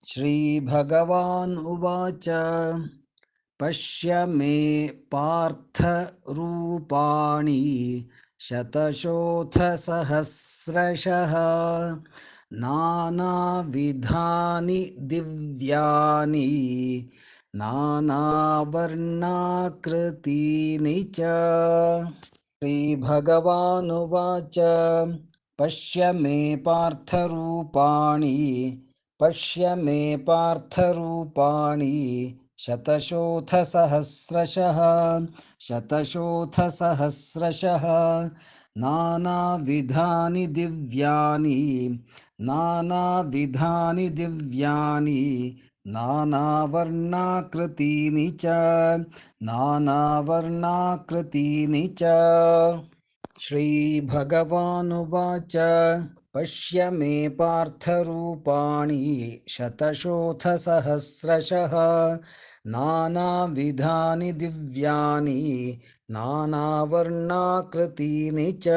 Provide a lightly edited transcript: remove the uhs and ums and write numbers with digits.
श्रीभगवान् उवाच पश्य मे पार्थरूपाणि शतशोऽथसहस्रशः नानाविधानि दिव्यानि नानावर्णाकृतीनि च। श्रीभगवानुवाच पश्य मे पार्थरूपाणि पश्य मे पार्थरूपाणि शतशोऽथसहस्रशः शतशोऽथसहस्रशः नानाविधानि दिव्यानि नानाविधानि दिव्यानि नानावर्णाकृतीनि च नानावर्णाकृतीनि च। श्रीभगवानुवाच पश्य मे पार्थरूपाणि शतशोऽथसहस्रशः नानाविधानि दिव्यानि नानावर्णाकृतीनि च।